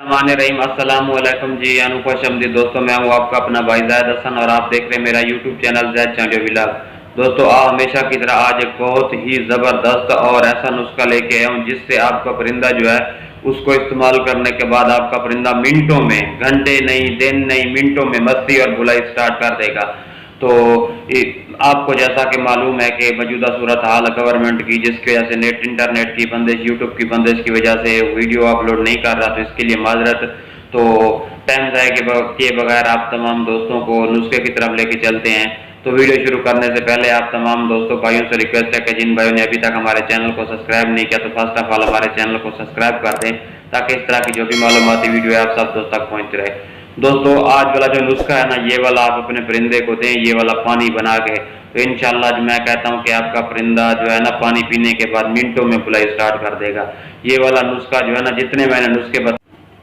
रहीम अस्सलाम वालेकुम जी। अनुपम जी दोस्तों, मैं हूँ आपका अपना भाई जायद हसन और आप देख रहे हैं मेरा YouTube channel Zaid Chandio vlog. दोस्तों, हमेशा की तरह आज एक बहुत ही ज़बरदस्त और ऐसा नुस्खा लेके आया हूँ जिससे आपका परिंदा जो है उसको इस्तेमाल करने के बाद आपका परिंदा मिनटों में, घंटे नहीं, दिन नहीं, मिनटों में मस्ती और बुलाई स्टार्ट कर देगा। तो आपको जैसा कि मालूम है कि मौजूदा सूरत हाल गवर्नमेंट की, जिसकी वजह से नेट इंटरनेट की बंदिश, यूट्यूब की बंदिश की वजह से वीडियो अपलोड नहीं कर रहा, तो इसके लिए माजरत। तो टाइम ज़ाय के बगैर आप तमाम दोस्तों को नुस्खे की तरफ लेके चलते हैं। तो वीडियो शुरू करने से पहले आप तमाम दोस्तों भाइयों से रिक्वेस्ट है कि जिन भाइयों ने अभी तक हमारे चैनल को सब्सक्राइब नहीं किया तो फर्स्ट ऑफ ऑल हमारे चैनल को सब्सक्राइब कर दें, ताकि इस तरह की जो भी मालूमाती वीडियो है आप सब दोस्तों तक पहुँच रहे। दोस्तों, आज वाला जो नुस्खा है ना, ये वाला आप अपने परिंदे को दें, ये वाला पानी बना के, तो इंशाल्लाह मैं कहता हूँ कि आपका परिंदा जो है ना पानी पीने के बाद मिनटों में बुलाई स्टार्ट कर देगा। ये वाला नुस्खा जो है ना, जितने मैंने नुस्खे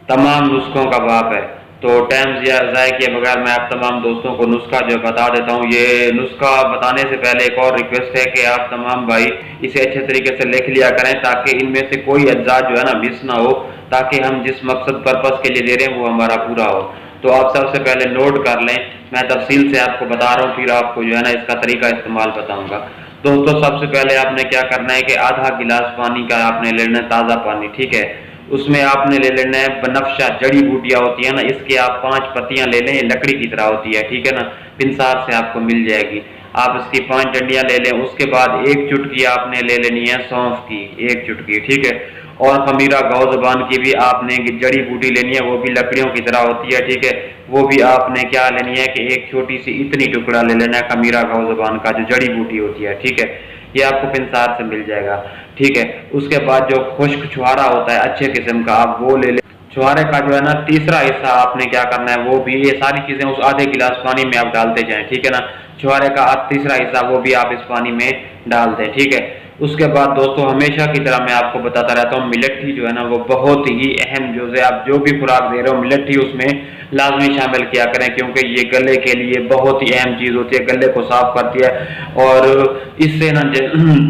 तमाम नुस्खों का बाप है। तो टाइम ज़ाय किए बगैर मैं आप तमाम दोस्तों को नुस्खा जो बता देता हूँ। ये नुस्खा बताने से पहले एक और रिक्वेस्ट है कि आप तमाम भाई इसे अच्छे तरीके से लिख लिया करें, ताकि इनमें से कोई अज्जा जो है ना मिस ना हो, ताकि हम जिस मकसद पर्पज़ के लिए दे रहे हैं वो हमारा पूरा हो। तो आप सबसे पहले नोट कर लें, मैं तफसील से आपको बता रहा हूँ, फिर आपको जो है ना इसका तरीका इस्तेमाल बताऊँगा। दोस्तों, सबसे पहले आपने क्या करना है कि आधा गिलास पानी का आपने लेना है, ताज़ा पानी, ठीक है। उसमें आपने ले लेना है बनफशा, जड़ी बूटियाँ होती है ना, इसके आप 5 पत्तियाँ ले लें, लकड़ी की तरह होती है, ठीक है ना, पिंसार से आपको मिल जाएगी। आप इसकी 5 डंडियाँ ले लें। उसके बाद 1 चुटकी आपने ले लेनी है सौंफ की, 1 चुटकी, ठीक है। और खमीरा गाँव ज़बान की भी आपने जड़ी बूटी लेनी है, वो भी लकड़ियों की तरह होती है, ठीक है। वो भी आपने क्या लेनी है कि एक छोटी सी इतनी टुकड़ा ले लेना है खमीरा गाँव ज़बान का, जो जड़ी बूटी होती है, ठीक है। ये आपको पिंसार से मिल जाएगा, ठीक है। उसके बाद जो खुश्क छुहारा होता है अच्छे किस्म का, आप वो ले लें। छुहारे का जो है ना तीसरा हिस्सा आपने क्या करना है, वो भी ये सारी चीज़ें उस आधे गिलास पानी में आप डालते जाएं, ठीक है ना। छुहारे का तीसरा हिस्सा वो भी आप इस पानी में डाल दें, ठीक है। उसके बाद दोस्तों, हमेशा की तरह मैं आपको बताता रहता हूँ, मिलेट्ठी जो है ना वो बहुत ही अहम जुज़ है। आप जो भी खुराक दे रहे हो मिलेट्ठी उसमें लाजमी शामिल किया करें, क्योंकि ये गले के लिए बहुत ही अहम चीज़ होती है, गले को साफ करती है और इससे ना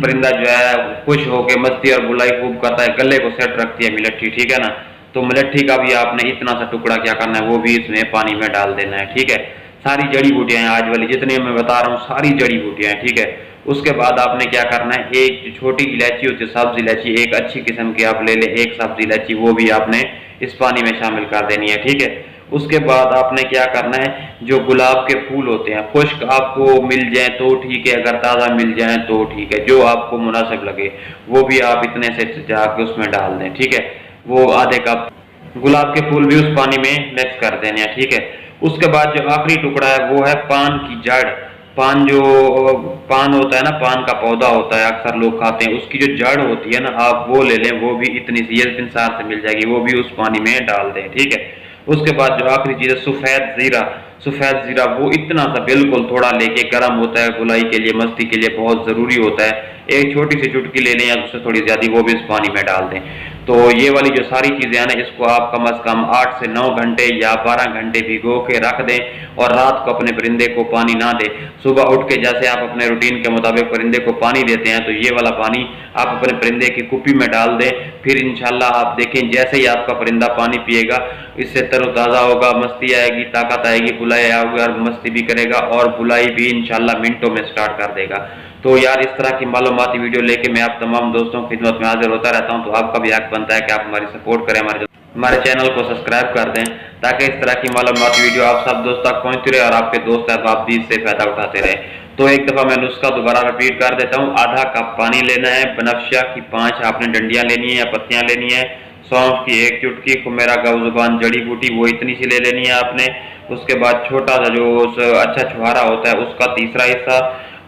परिंदा जो है खुश होकर मस्ती और बुलाई खूब करता है, गले को सेट रखती है मिलेट्ठी, ठीक है ना। तो मिलेट्ठी का भी आपने इतना सा टुकड़ा क्या करना है, वो भी इसमें पानी में डाल देना है, ठीक है। सारी जड़ी बूटियाँ हैं आज वाली जितनी मैं बता रहा हूँ, सारी जड़ी बूटियाँ हैं, ठीक है। उसके बाद आपने क्या करना है, एक छोटी इलायची होती है, सब्ज इलायची, एक अच्छी किस्म की आप ले लें, एक सब्ज इलायची, वो भी आपने इस पानी में शामिल कर देनी है, ठीक है। उसके बाद आपने क्या करना है, जो गुलाब के फूल होते हैं खुश्क आपको मिल जाए तो ठीक है, अगर ताज़ा मिल जाए तो ठीक है, जो आपको मुनासिब लगे वो भी आप इतने से जाके उसमें डाल दें, ठीक है। वो आधे कप गुलाब के फूल भी उस पानी में मिक्स कर देने हैं, ठीक है। उसके बाद जो आखिरी टुकड़ा है वो है पान की जड़। पान जो पान होता है ना, पान का पौधा होता है, अक्सर लोग खाते हैं, उसकी जो जड़ होती है ना, आप वो ले लें, वो भी इतनी सी इंसार से मिल जाएगी, वो भी उस पानी में डाल दें, ठीक है। उसके बाद जो आखिरी चीज़ है सफ़ेद ज़ीरा, सफ़ेद ज़ीरा वो इतना सा बिल्कुल थोड़ा लेके, गर्म होता है, बुलाई के लिए, मस्ती के लिए बहुत ज़रूरी होता है। एक छोटी सी चुटकी ले लें या उससे थोड़ी ज़्यादा, वो भी इस पानी में डाल दें। तो ये वाली जो सारी चीज़ें हैं ना, इसको आप कम से कम 8 से 9 घंटे या 12 घंटे भिगो के रख दें और रात को अपने परिंदे को पानी ना दें। सुबह उठ के जैसे आप अपने रूटीन के मुताबिक परिंदे को पानी देते हैं, तो ये वाला पानी आप अपने परिंदे की कुप्पी में डाल दें। फिर इंशाल्लाह आप देखें, जैसे ही आपका परिंदा पानी पिएगा, इससे तरोताज़ा होगा, मस्ती आएगी, ताकत आएगी, बुलाई आएगी और मस्ती भी करेगा और बुलाई भी इंशाल्लाह मिनटों में स्टार्ट कर देगा। तो यार, इस तरह की मालूमाती वीडियो लेके मैं आप तमाम दोस्तों की खिदमत में हाजिर होता रहता हूं। तो आपका भी हक बनता है कि आप हमारी सपोर्ट करें, हमारे चैनल को सब्सक्राइब कर दें, ताकि इस तरह की मालूमाती वीडियो आप सब दोस्त तक पहुंचती रहे और आपके दोस्त आप भी इससे फायदा उठाते रहे। तो एक दफ़ा मैं नुस्खा दोबारा रिपीट कर देता हूँ। आधा कप पानी लेना है, बनफशा की 5 आपने डंडियाँ लेनी है या पत्तियाँ लेनी है, सौंफ की 1 चुटकी, खुमेरा गाँव ज़ुबान जड़ी बूटी वो इतनी सी ले लेनी है आपने। उसके बाद छोटा सा जो अच्छा छुहारा होता है उसका तीसरा हिस्सा,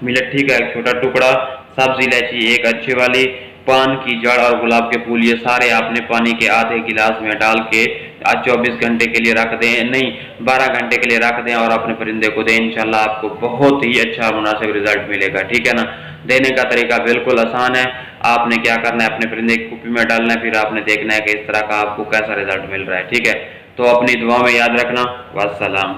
मिलेट्ठी का 1 छोटा टुकड़ा, सब्ज इलायची 1 अच्छी वाली, पान की जड़ और गुलाब के फूल, ये सारे आपने पानी के आधे गिलास में डाल के आज 24 घंटे के लिए रख दें, नहीं 12 घंटे के लिए रख दें और अपने परिंदे को दें। इंशाल्लाह आपको बहुत ही अच्छा मुनासिब रिजल्ट मिलेगा, ठीक है ना। देने का तरीका बिल्कुल आसान है। आपने क्या करना है, अपने परिंदे की कुप्पी में डालना है, फिर आपने देखना है कि इस तरह का आपको कैसा रिजल्ट मिल रहा है, ठीक है। तो अपनी दुआ में याद रखना। वस्सलाम।